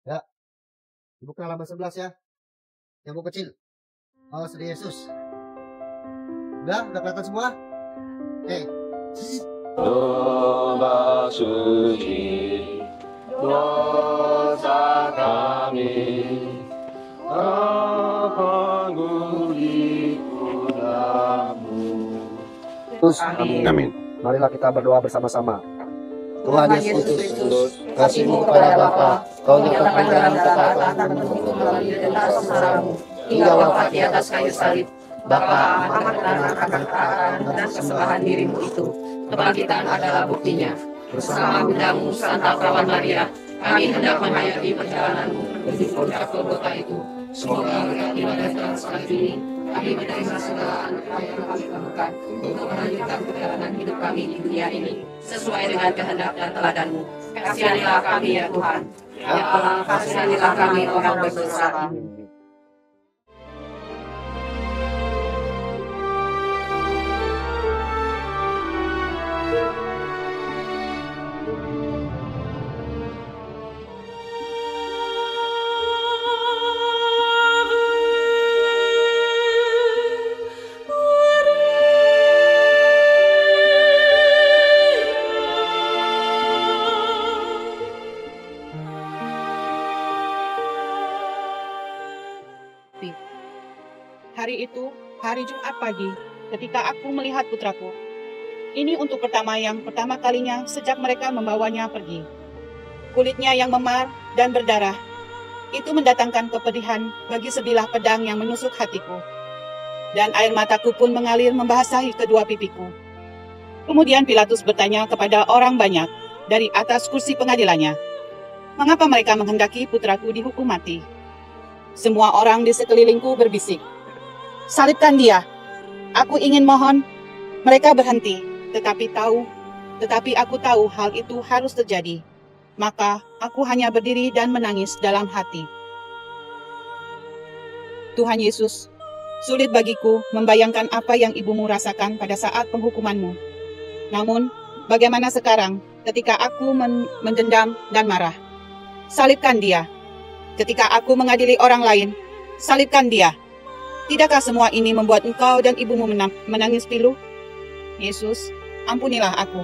Ya, dibuka halaman 11 ya. Yang buku kecil. Oh, sedih Yesus. Udah kelihatan semua? Oke. Doa suci, dosa kami, terpanggul di kudamu. Amin. Marilah kita berdoa bersama-sama. Tuhan Yesus Kristus, kasih-Mu kepada Bapa, Kau nyatakan dalam ketaatan untuk melalui derita sengsara-Mu hingga wafat di atas kayu salib. Bapa, amat akan ketaatan dan kesembahan diri-Mu itu. Kebangkitan adalah buktinya. Bersama Bunda-Mu, Santa Perawan Maria, kami hendak menghayati perjalanan-Mu menuju puncak Golgota itu. Semoga berkat ibadah dan salat ini, kami menerima segala anugerah yang kami perlukan untuk melanjutkan perjalanan hidup kami di dunia ini sesuai dengan kehendak dan teladan-Mu. Kasihanilah kami ya Tuhan. Ya Allah, kasihanilah kami orang berdosa. Hari itu, hari Jumat pagi, ketika aku melihat putraku. Ini untuk yang pertama kalinya sejak mereka membawanya pergi. Kulitnya yang memar dan berdarah, itu mendatangkan kepedihan bagi sebilah pedang yang menusuk hatiku. Dan air mataku pun mengalir membasahi kedua pipiku. Kemudian Pilatus bertanya kepada orang banyak dari atas kursi pengadilannya, mengapa mereka menghendaki putraku dihukum mati? Semua orang di sekelilingku berbisik, salibkan dia. Aku ingin mohon mereka berhenti, tetapi aku tahu hal itu harus terjadi. Maka aku hanya berdiri dan menangis dalam hati. Tuhan Yesus, sulit bagiku membayangkan apa yang ibumu rasakan pada saat penghukumanmu. Namun, bagaimana sekarang ketika aku mendendam dan marah? Salibkan dia. Ketika aku mengadili orang lain, salibkan dia. Tidakkah semua ini membuat engkau dan ibumu menangis pilu? Yesus, ampunilah aku.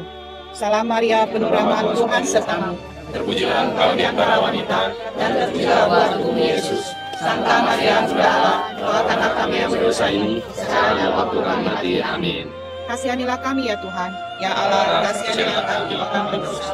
Salam Maria, penuh rahmat, Tuhan sertamu. Terpujilah engkau di antara wanita, dan terpujilah buah tubuhmu Yesus. Santa Maria, Bunda Allah, doakanlah kami yang berdosa ini, sekarang dan waktu kami mati. Amin. Kasihanilah kami ya Tuhan. Ya Allah, kasihanilah kami orang berdosa.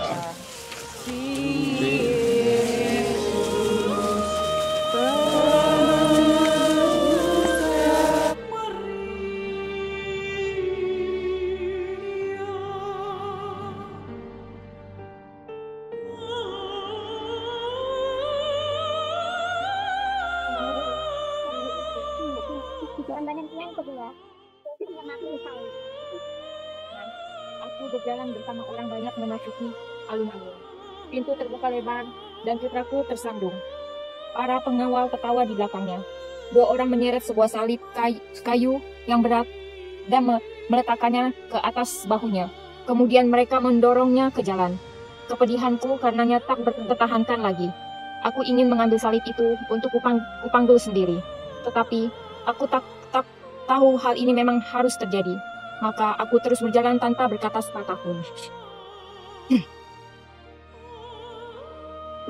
Aku berjalan bersama orang banyak memasuki alun-alun. Pintu terbuka lebar dan putraku tersandung. Para pengawal tertawa di belakangnya. 2 orang menyeret sebuah salib kayu yang berat dan meletakkannya ke atas bahunya. Kemudian mereka mendorongnya ke jalan. Kepedihanku karenanya tak bertahankan lagi. Aku ingin mengambil salib itu untuk kupanggul sendiri. Tetapi aku tak tahu hal ini memang harus terjadi. Maka aku terus berjalan tanpa berkata sepatah pun.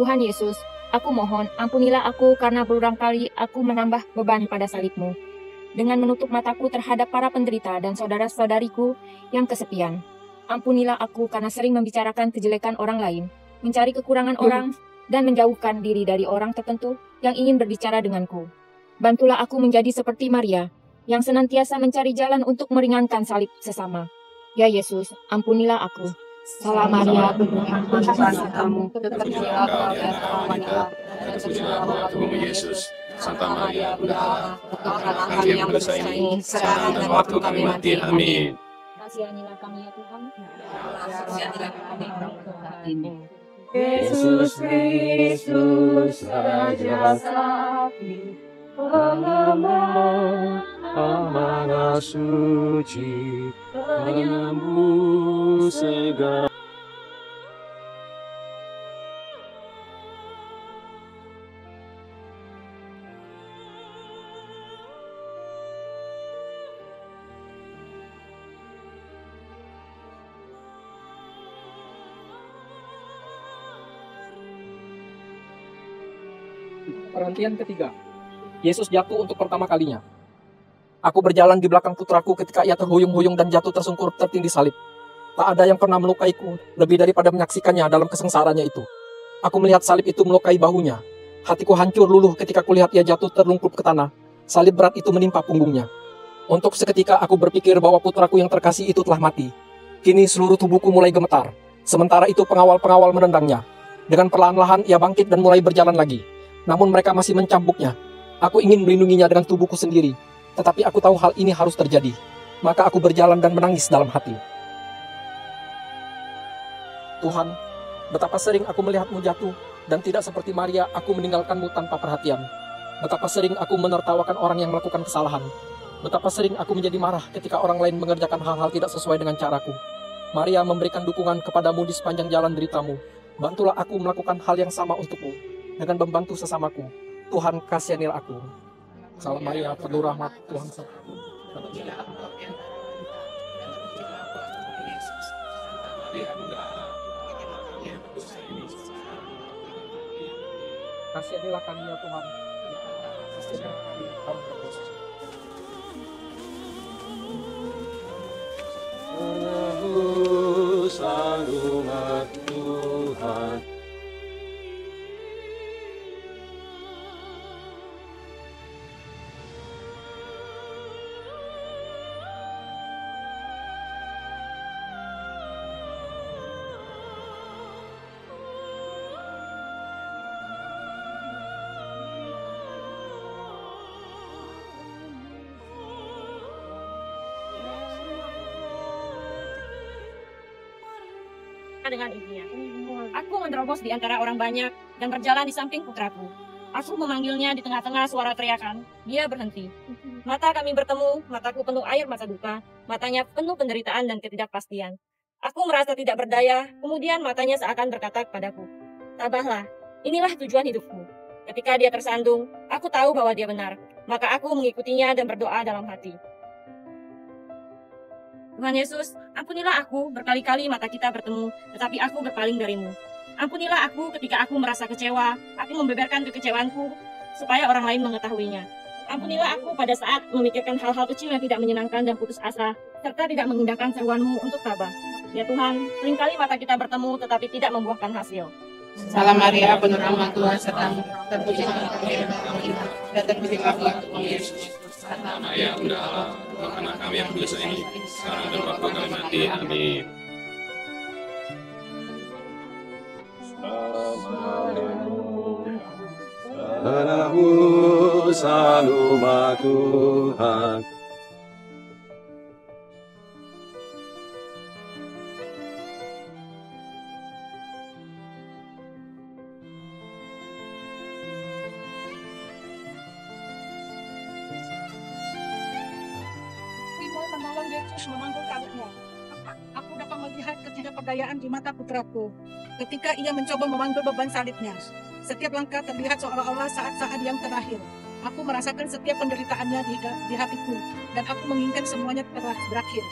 Tuhan Yesus, aku mohon, ampunilah aku karena berulang kali aku menambah beban pada salib-Mu. Dengan menutup mataku terhadap para penderita dan saudara-saudariku yang kesepian. Ampunilah aku karena sering membicarakan kejelekan orang lain, mencari kekurangan orang, dan menjauhkan diri dari orang tertentu yang ingin berbicara denganku. Bantulah aku menjadi seperti Maria, yang senantiasa mencari jalan untuk meringankan salib sesama. Ya Yesus, ampunilah aku. Salam Maria, berkah Tuhan sertamu, terpujilah engkau di antara wanita, dan terpujilah buah tubuhmu Yesus. Santa Maria, Bunda Allah, doakanlah kami yang berdosa ini, sekarang dan waktu kami mati. Amin. Kasihanilah kami ya Tuhan. Kasihanilah kami ini. Yesus Kristus, Raja Sakti, Pengamat amanah suci, penembus segala. Perhentian ketiga. Yesus jatuh untuk pertama kalinya. Aku berjalan di belakang putraku ketika ia terhuyung-huyung dan jatuh tersungkur tertindih salib. Tak ada yang pernah melukaiku lebih daripada menyaksikannya dalam kesengsaranya itu. Aku melihat salib itu melukai bahunya. Hatiku hancur luluh ketika kulihat ia jatuh terlungkup ke tanah. Salib berat itu menimpa punggungnya. Untuk seketika aku berpikir bahwa putraku yang terkasih itu telah mati. Kini seluruh tubuhku mulai gemetar. Sementara itu pengawal-pengawal menendangnya. Dengan perlahan-lahan ia bangkit dan mulai berjalan lagi. Namun mereka masih mencambuknya. Aku ingin melindunginya dengan tubuhku sendiri. Tetapi aku tahu hal ini harus terjadi. Maka aku berjalan dan menangis dalam hati. Tuhan, betapa sering aku melihatmu jatuh, dan tidak seperti Maria, aku meninggalkanmu tanpa perhatian. Betapa sering aku menertawakan orang yang melakukan kesalahan. Betapa sering aku menjadi marah ketika orang lain mengerjakan hal-hal tidak sesuai dengan caraku. Maria memberikan dukungan kepadamu di sepanjang jalan deritamu. Bantulah aku melakukan hal yang sama untukmu, dengan membantu sesamaku. Tuhan, kasihanilah aku. Salam Maria, penuh rahmat, Tuhan sertamu. Kasihanilah kami ya Tuhan. Kasihanilah kami, kami berdosa. Menebus umat Tuhan. Dengan ibunya. Aku menerobos di antara orang banyak dan berjalan di samping putraku. Aku memanggilnya di tengah-tengah suara teriakan. Dia berhenti. Mata kami bertemu, mataku penuh air mata duka, matanya penuh penderitaan dan ketidakpastian. Aku merasa tidak berdaya, kemudian matanya seakan berkata kepadaku, "Tabahlah, inilah tujuan hidupku." Ketika dia tersandung, aku tahu bahwa dia benar. Maka aku mengikutinya dan berdoa dalam hati. Tuhan Yesus, ampunilah aku, berkali-kali mata kita bertemu, tetapi aku berpaling darimu. Ampunilah aku ketika aku merasa kecewa, aku membeberkan kekecewaanku, supaya orang lain mengetahuinya. Ampunilah aku pada saat memikirkan hal-hal kecil yang tidak menyenangkan dan putus asa, serta tidak mengindahkan seruanmu untuk tabah. Ya Tuhan, seringkali mata kita bertemu, tetapi tidak membuahkan hasil. Salam Maria, penuh rahmat Tuhan sertamu. Terpujilah kami yang berdoa, dan terpujilah Tuhan Yesus. Santa Maria, Bunda Allah, doakanlah kami yang berdosa ini, sekarang dan waktu kami mati. Amin. Menebus umat Tuhan. Menolong Yesus memanggul salibnya. Aku dapat melihat ketidakberdayaan di mata putraku ketika ia mencoba memanggul beban salibnya. Setiap langkah terlihat seolah-olah saat-saat yang terakhir. Aku merasakan setiap penderitaannya di hatiku, dan aku menginginkan semuanya telah berakhir.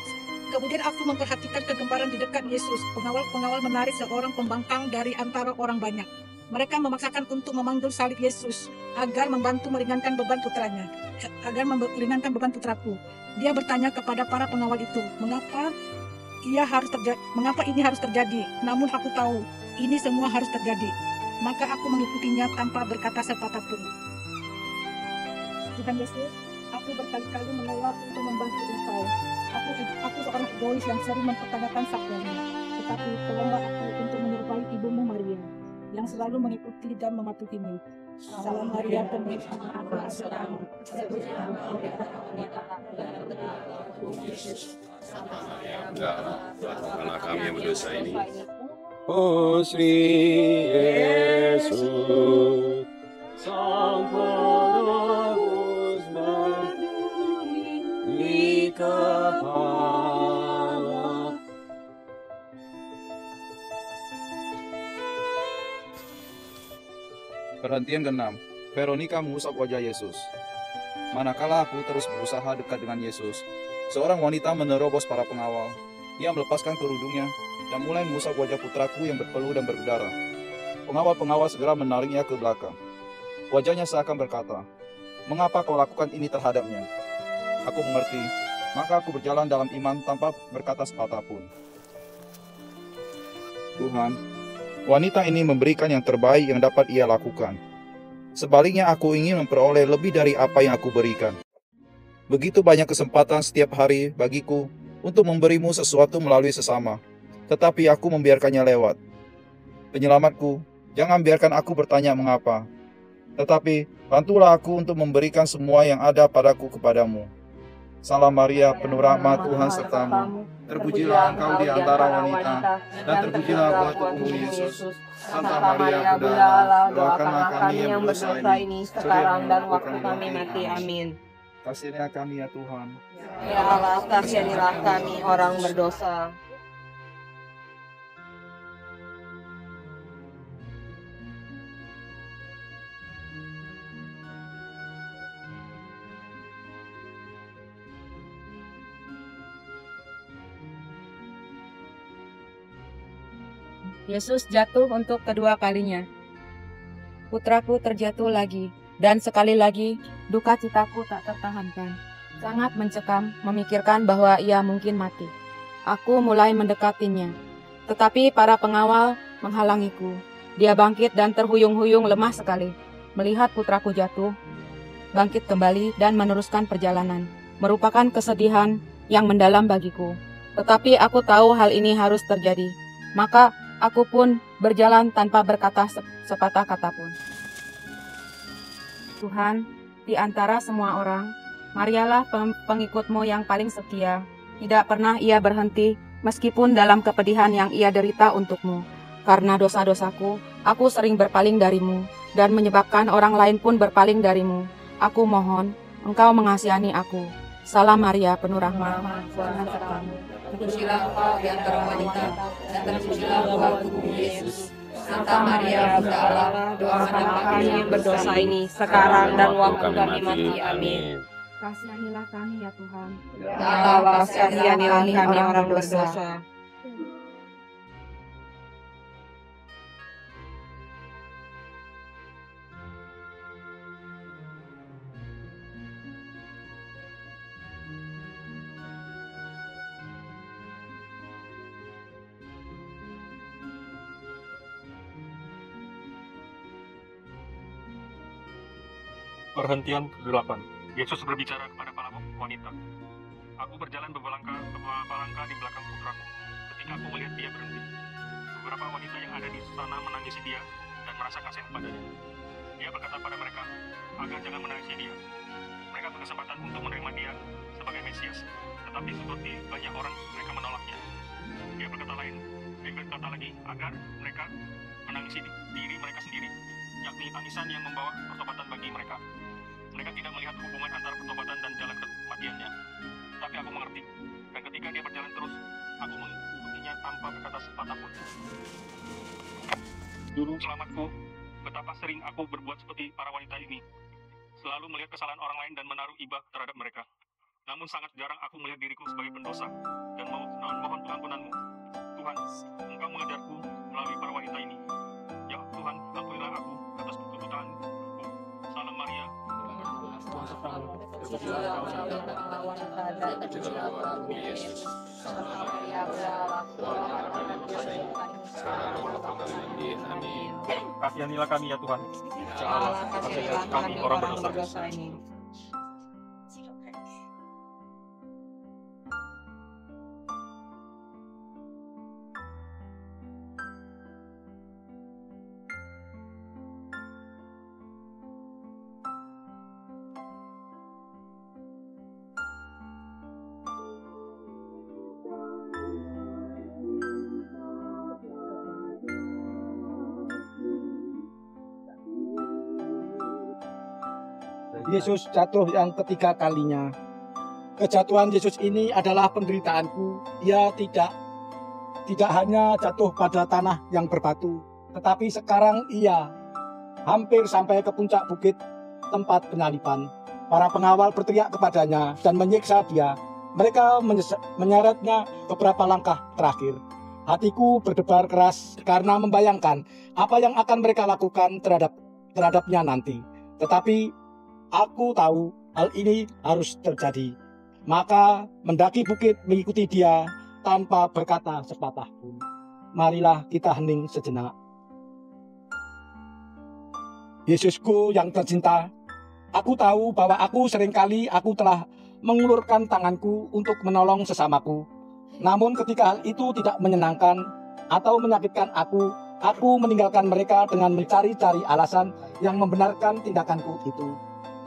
Kemudian aku memperhatikan kegemparan di dekat Yesus. Pengawal-pengawal menarik seorang pembangkang dari antara orang banyak. Mereka memaksakan untuk memanggul salib Yesus agar membantu meringankan beban putranya, meringankan beban putraku. Dia bertanya kepada para pengawal itu, mengapa ini harus terjadi? Namun aku tahu, ini semua harus terjadi. Maka aku mengikutinya tanpa berkata sepatah pun. Tuhan Yesus, aku berkali-kali menolak untuk membantu Engkau. Aku seorang egois yang sering mempertanyakan sabdamu. Tetapi tolonglah aku untuk menyerupai ibumu Maria, yang selalu mengikuti dan mematuhimu. Salam Maria, penuh rahmat sertamu. Terpujilah Engkau di antara wanita, dan terpujilah Tuhan Yesus. Santa Maria, Bunda Allah, doakanlah kami yang berdosa ini. Oh Sri Yesus, Sang Penebus berduri kepala. Perhentian ke-6. Veronica mengusap wajah Yesus. Manakala aku terus berusaha dekat dengan Yesus, seorang wanita menerobos para pengawal. Ia melepaskan kerudungnya dan mulai mengusap wajah putraku yang berpeluh dan berdarah. Pengawal-pengawal segera menariknya ke belakang. Wajahnya seakan berkata, "Mengapa kau lakukan ini terhadapnya?" Aku mengerti, maka aku berjalan dalam iman tanpa berkata sepatah pun. Tuhan, wanita ini memberikan yang terbaik yang dapat ia lakukan. Sebaliknya aku ingin memperoleh lebih dari apa yang aku berikan. Begitu banyak kesempatan setiap hari bagiku untuk memberimu sesuatu melalui sesama, tetapi aku membiarkannya lewat. Penyelamatku, jangan biarkan aku bertanya mengapa, tetapi bantulah aku untuk memberikan semua yang ada padaku kepadamu. Salam Maria, penuh rahmat, Tuhan sertamu. Terpujilah engkau di antara wanita, dan terpujilah buah tubuhmu Yesus. Santa Maria, Bunda Allah, doakanlah kami yang berdosa ini, sekarang dan waktu kami mati. Amin. Kasihanilah kami ya Tuhan. Ya Allah, kasihanilah kami orang berdosa. Yesus jatuh untuk kedua kalinya. Putraku terjatuh lagi, dan sekali lagi duka citaku tak tertahankan. Sangat mencekam memikirkan bahwa ia mungkin mati. Aku mulai mendekatinya, tetapi para pengawal menghalangiku. Dia bangkit dan terhuyung-huyung lemah sekali. Melihat putraku jatuh, bangkit kembali dan meneruskan perjalanan. Merupakan kesedihan yang mendalam bagiku. Tetapi aku tahu hal ini harus terjadi. Maka aku pun berjalan tanpa berkata sepatah kata pun. Tuhan, di antara semua orang, Marialah pengikutmu yang paling setia. Tidak pernah ia berhenti, meskipun dalam kepedihan yang ia derita untukmu. Karena dosa-dosaku, aku sering berpaling darimu, dan menyebabkan orang lain pun berpaling darimu. Aku mohon, engkau mengasihani aku. Salam Maria, penuh rahmat, Tuhan sertamu. Terpujilah engkau di antara wanita, dan terpujilah buah tubuhmu Yesus. Santa Maria, Bunda Allah, doakanlah kami yang berdosa ini, sekarang dan waktu kami mati. Amin. Kasihanilah kami ya Tuhan. Ya Allah, kasihanilah kami orang berdosa. Perhentian ke-8. Yesus berbicara kepada para wanita. Aku berjalan beberapa langkah di belakang putraku. Ketika aku melihat dia berhenti, beberapa wanita yang ada di sana menangisi dia dan merasa kasihan padanya. Dia berkata pada mereka agar jangan menangisi dia. Mereka berkesempatan untuk menerima dia sebagai Mesias, tetapi seperti banyak orang mereka menolaknya. Dia berkata lagi agar mereka menangisi diri mereka sendiri, yakni tangisan yang membawa pertobatan bagi mereka. Mereka tidak melihat hubungan antara pertobatan dan jalan kematiannya. Tapi aku mengerti, dan ketika dia berjalan terus, aku mengikutinya tanpa berkata sepatah pun. Juru selamatku, betapa sering aku berbuat seperti para wanita ini, selalu melihat kesalahan orang lain dan menaruh iba terhadap mereka. Namun sangat jarang aku melihat diriku sebagai pendosa dan mohon pengampunanmu. Tuhan, engkau mengajarku melalui para wanita ini. Ya Tuhan, ampunilah aku atas perbuatanku. Salam Maria. Kasihanilah kami ya Tuhan. Kasihanilah kami orang berdosa ini. Yesus jatuh yang ketiga kalinya. Kejatuhan Yesus ini adalah penderitaanku. Ia tidak hanya jatuh pada tanah yang berbatu, tetapi sekarang ia hampir sampai ke puncak bukit tempat penyaliban. Para pengawal berteriak kepadanya dan menyiksa dia. Mereka menyeretnya beberapa langkah terakhir. Hatiku berdebar keras karena membayangkan apa yang akan mereka lakukan terhadapnya nanti. Tetapi aku tahu hal ini harus terjadi. Maka mendaki bukit mengikuti dia tanpa berkata sepatah pun. Marilah kita hening sejenak. Yesusku yang tercinta, aku tahu bahwa seringkali aku telah mengulurkan tanganku untuk menolong sesamaku. Namun ketika hal itu tidak menyenangkan atau menyakitkan aku meninggalkan mereka dengan mencari-cari alasan yang membenarkan tindakanku itu.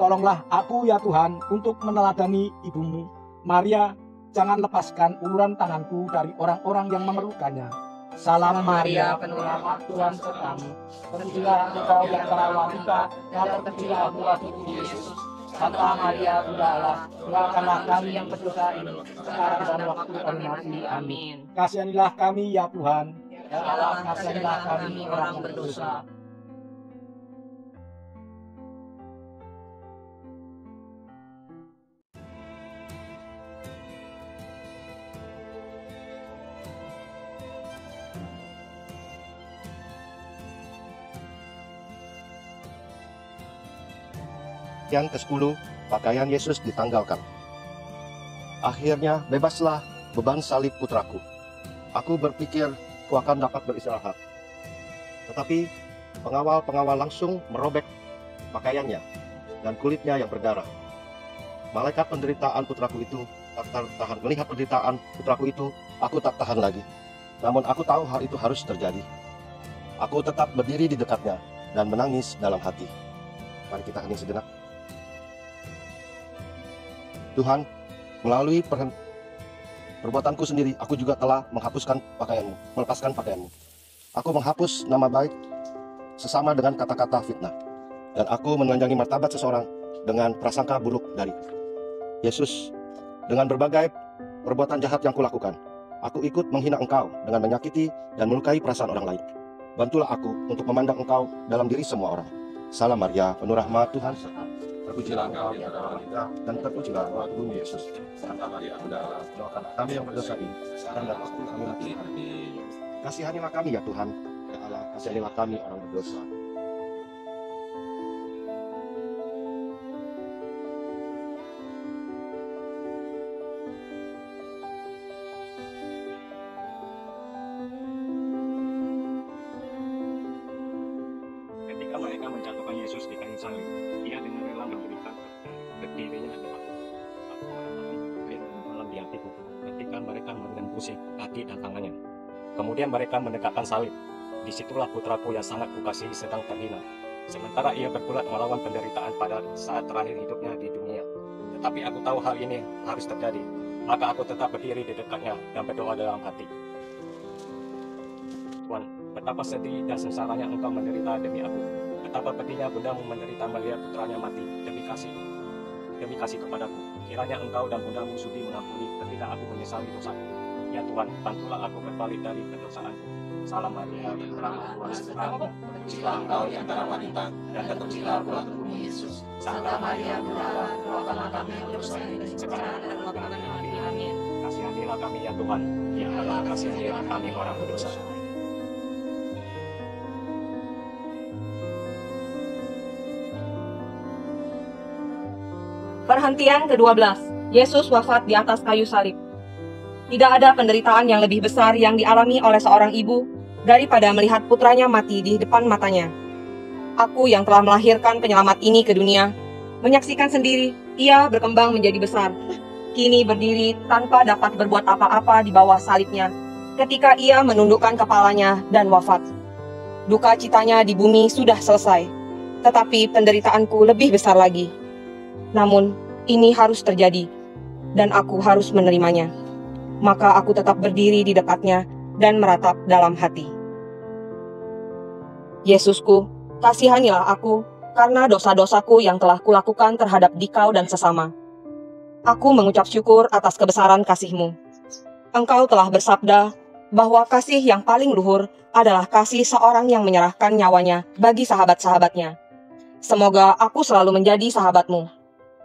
Tolonglah aku ya Tuhan untuk meneladani ibumu, Maria. Jangan lepaskan uluran tanganku dari orang-orang yang memerlukannya. Salam Maria, penuh rahmat, Tuhan sertamu. Terpujilah engkau di antara wanita, dan terpujilah buah tubuh Yesus. Santa Maria, Bunda Allah, doakanlah kami yang berdosa ini, sekarang dan waktu kami mati. Amin. Kasihanilah kami ya Tuhan. Ya Allah, kasihanilah kami orang berdosa. Yang ke-10, pakaian Yesus ditanggalkan. Akhirnya bebaslah beban salib putraku. Aku berpikir ku akan dapat beristirahat. Tetapi pengawal-pengawal langsung merobek pakaiannya dan kulitnya yang berdarah. Malaikat penderitaan putraku itu tak tahan. Melihat penderitaan putraku itu, aku tak tahan lagi. Namun aku tahu hal itu harus terjadi. Aku tetap berdiri di dekatnya dan menangis dalam hati. Mari kita hening sejenak. Tuhan, melalui perbuatanku sendiri, aku juga telah melepaskan pakaianmu. Aku menghapus nama baik sesama dengan kata-kata fitnah. Dan aku menelanjangi martabat seseorang dengan prasangka buruk dari Yesus. Dengan berbagai perbuatan jahat yang kulakukan, aku ikut menghina Engkau dengan menyakiti dan melukai perasaan orang lain. Bantulah aku untuk memandang Engkau dalam diri semua orang. Salam Maria, penuh rahmat, Tuhan sertamu. Terpujilah engkau di antara wanita, dan terpujilah buah tubuhmu Yesus. Santa Maria, Bunda Allah, doakanlah kami yang berdosa ini, sekarang dan waktu kami mati. Amin. Kasihanilah kami ya Tuhan. Ya Allah, kasihanilah kami orang berdosa. Ketika mereka menjatuhkan Yesus di kayu salib, ia dengan rela memberikan dirinya di depan. Aku merasakan air dalam di hatiku ketika mereka menembusik kaki dan tangannya. Kemudian mereka mendekatkan salib. Disitulah putraku yang sangat kukasihi sedang terhina. Sementara ia bergulat melawan penderitaan pada saat terakhir hidupnya di dunia. Tetapi aku tahu hal ini harus terjadi. Maka aku tetap berdiri di dekatnya dan berdoa dalam hati. Tuhan, betapa sedih dan sengsaranya engkau menderita demi aku. Betapa pedihnya bundamu menderita melihat putranya mati demi kasih kepadaku. Kiranya engkau dan bundamu sudi mengampuni ketika aku menyesali dosaku. Ya Tuhan, bantulah aku berbalik dari kedosaanku. Salam Maria, penuh rahmat, Tuhan sertamu. Terpujilah engkau di antara wanita, dan terpujilah buah tubuhmu Yesus. Santa Maria, Bunda Allah, doakanlah kami yang berdosa ini, sekarang dan waktu kami mati. Amin. Kasihanilah kami ya Tuhan. Ya Allah, kasihanilah kami orang berdosa. Perhentian ke-12. Yesus wafat di atas kayu salib. Tidak ada penderitaan yang lebih besar yang dialami oleh seorang ibu daripada melihat putranya mati di depan matanya. Aku yang telah melahirkan penyelamat ini ke dunia, menyaksikan sendiri ia berkembang menjadi besar. Kini berdiri tanpa dapat berbuat apa-apa di bawah salibnya, ketika ia menundukkan kepalanya dan wafat. Duka citanya di bumi sudah selesai, tetapi penderitaanku lebih besar lagi. Namun, ini harus terjadi, dan aku harus menerimanya. Maka aku tetap berdiri di dekatnya dan meratap dalam hati. Yesusku, kasihanilah aku karena dosa-dosaku yang telah kulakukan terhadap dikau dan sesama. Aku mengucap syukur atas kebesaran kasih-Mu. Engkau telah bersabda bahwa kasih yang paling luhur adalah kasih seorang yang menyerahkan nyawanya bagi sahabat-sahabatnya. Semoga aku selalu menjadi sahabat-Mu.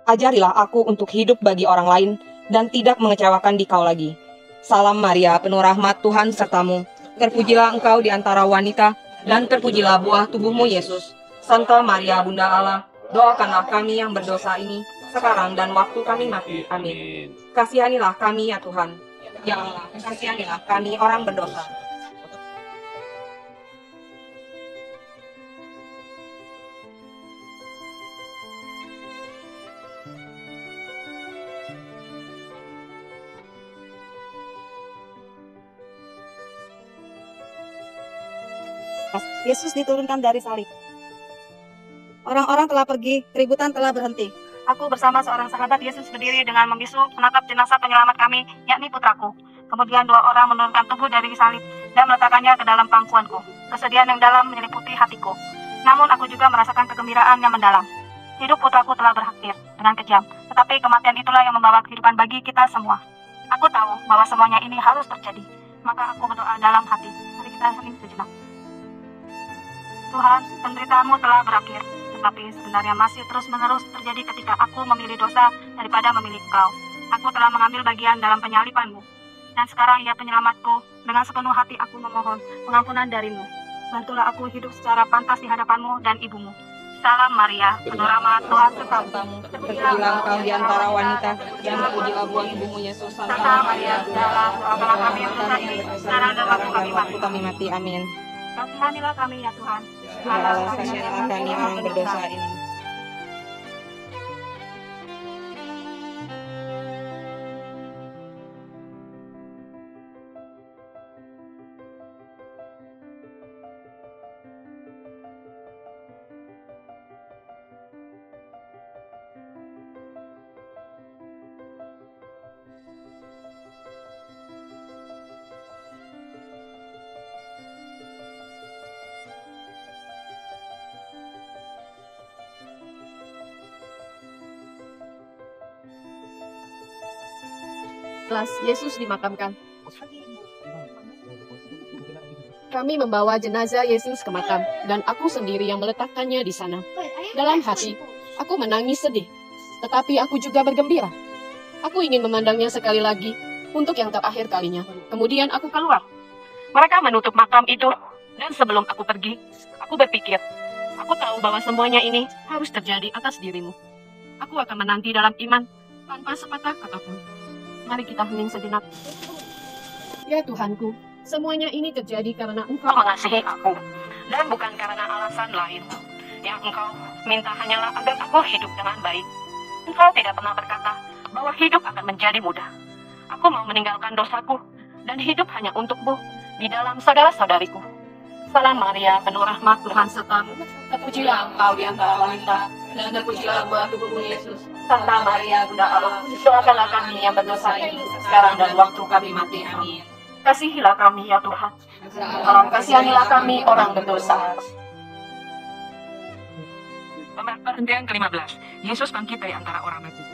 Ajarilah aku untuk hidup bagi orang lain dan tidak mengecewakan dikau lagi. Salam Maria, penuh rahmat, Tuhan sertamu. Terpujilah engkau di antara wanita, dan terpujilah buah tubuhmu Yesus. Santa Maria, Bunda Allah, Doakanlah kami yang berdosa ini, sekarang dan waktu kami mati. Amin. Kasihanilah kami ya Tuhan. Ya Allah, kasihanilah kami orang berdosa. Yesus diturunkan dari salib. Orang-orang telah pergi, keributan telah berhenti. Aku bersama seorang sahabat Yesus berdiri dengan membisu menatap jenazah penyelamat kami, yakni putraku. Kemudian dua orang menurunkan tubuh dari salib dan meletakkannya ke dalam pangkuanku. Kesedihan yang dalam menyeliputi hatiku. Namun aku juga merasakan kegembiraan yang mendalam. Hidup putraku telah berakhir dengan kejam, tetapi kematian itulah yang membawa kehidupan bagi kita semua. Aku tahu bahwa semuanya ini harus terjadi, maka aku berdoa dalam hati. Mari kita hening sejenak. Tuhan, penderitaanmu telah berakhir, tetapi sebenarnya masih terus-menerus terjadi ketika aku memilih dosa daripada memilih Engkau. Aku telah mengambil bagian dalam penyaliban-Mu, dan sekarang ya penyelamatku, dengan sepenuh hati aku memohon pengampunan dari-Mu. Bantulah aku hidup secara pantas di hadapan-Mu dan Ibu-Mu. Salam Maria, penuh rahmat, Tuhan sertamu. Terpujilah engkau di antara wanita, dan terpujilah buah ibumu Yesus. Santa Maria, Bunda, doakanlah kami yang berdosa ini, sekarang dan waktu kami mati. Amin. Kasihanilah kami ya Tuhan. Ya Allah, kasihanilah kami orang berdosa ini. Setelah Yesus dimakamkan, kami membawa jenazah Yesus ke makam, dan aku sendiri yang meletakkannya di sana. Dalam hati, aku menangis sedih, tetapi aku juga bergembira. Aku ingin memandangnya sekali lagi, untuk yang terakhir kalinya. Kemudian aku keluar. Mereka menutup makam itu, dan sebelum aku pergi, aku berpikir, aku tahu bahwa semuanya ini harus terjadi atas dirimu. Aku akan menanti dalam iman, tanpa sepatah kata pun. Mari kita hening sejenak. Ya Tuhanku, semuanya ini terjadi karena Engkau mengasihi aku, dan bukan karena alasan lain. Yang Engkau minta hanyalah agar aku hidup dengan baik. Engkau tidak pernah berkata bahwa hidup akan menjadi mudah. Aku mau meninggalkan dosaku, dan hidup hanya untukmu di dalam saudara-saudariku. Salam Maria, penuh rahmat, Tuhan sertamu. Terpujilah engkau di antara wanita, dan terpujilah buah tubuhmu Yesus. Santa Maria, Bunda Allah, doakanlah kami yang berdosa ini, sekarang dan waktu kami mati. Amin. Kasihilah kami ya Tuhan. Kasihanilah kami orang berdosa. Perhentian ke-15. Yesus bangkit dari antara orang mati.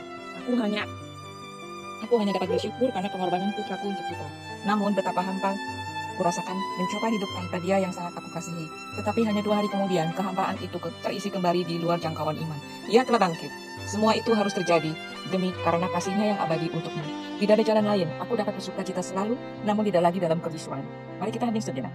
Aku hanya dapat bersyukur karena pengorbanan putraku untuk kita. Namun betapa hampa kurasakan mencoba hidup tanpa dia yang sangat aku kasihi. Tetapi hanya 2 hari kemudian, kehampaan itu terisi kembali di luar jangkauan iman. Ia telah bangkit. Semua itu harus terjadi demi karena kasihnya yang abadi untukmu. Tidak ada jalan lain. Aku dapat bersuka cita selalu, namun tidak lagi dalam kebisuan. Mari kita hening sejenak.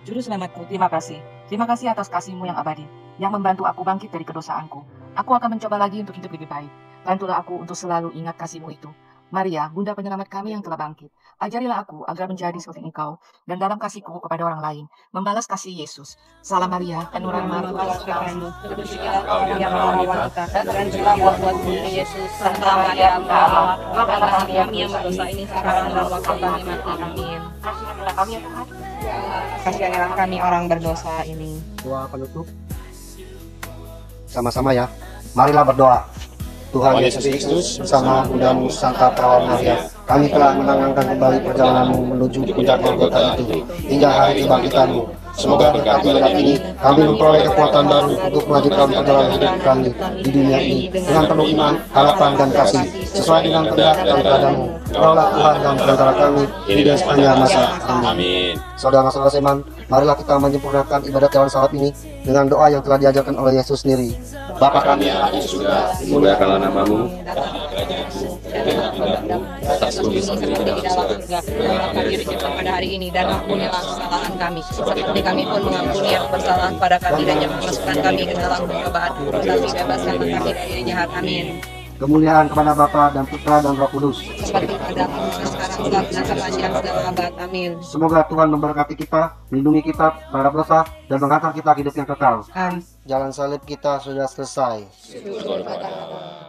Juru selamatku, terima kasih. Terima kasih atas kasih-Mu yang abadi, yang membantu aku bangkit dari kedosaanku. Aku akan mencoba lagi untuk hidup lebih baik. Bantulah aku untuk selalu ingat kasih-Mu itu. Maria, Bunda penyelamat kami yang telah bangkit. Ajarilah aku agar menjadi seperti Engkau, dan dalam kasihku kepada orang lain, membalas kasih Yesus. Salam Maria, penuh rahmat, Tuhan sertamu. Terpujilah engkau di antara wanita, dan terpujilah buah tubuhmu Yesus. Santa Maria, Bunda Allah, doakanlah kami yang berdosa ini, sekarang dan waktu kami mati. Amin. Kasihanilah kami ya Tuhan. Kasihanilah kami orang berdosa ini. Doa penutup. Sama-sama ya. Marilah berdoa. Tuhan Yesus Kristus bersama Budamu Santa Perawan Maria, kami telah menangangkan kembali perjalananmu menuju puncak Golgota itu hingga hari kebangkitanmu. Semoga berkat ibadat ini kami memperoleh kekuatan baru untuk melanjutkan perjalanan hidup kami di dunia ini dengan penuh iman, harapan dan kasih sesuai dengan kehendak daripadamu. Engkaulah Tuhan dan perantara kami di sepanjang masa. Amin. Saudara-saudara seiman, marilah kita menyempurnakan ibadat jalan salat ini dengan doa yang telah diajarkan oleh Yesus sendiri. Bapa kami yang ada di surga, dimuliakanlah namamu, datanglah kerajaanmu, atas bumi seperti di dalam surga. Maka diri kita pada hari ini dan ampunilah kesalahan kami, seperti kami pun mengampuni yang bersalah pada kami, dan jangan masukkan kami ke dalam pencobaan, tetapi bebaskanlah kami dari yang jahat. Amin. Kemuliaan kepada Bapa dan Putra dan Roh Kudus. Seperti pada sekarang dan sepanjang segala abad. Amin. Semoga Tuhan memberkati kita, melindungi kita pada dosa, dan menghantar kita ke hidup yang kekal. Amin. Jalan salib kita sudah selesai. Syukur kepada Allah.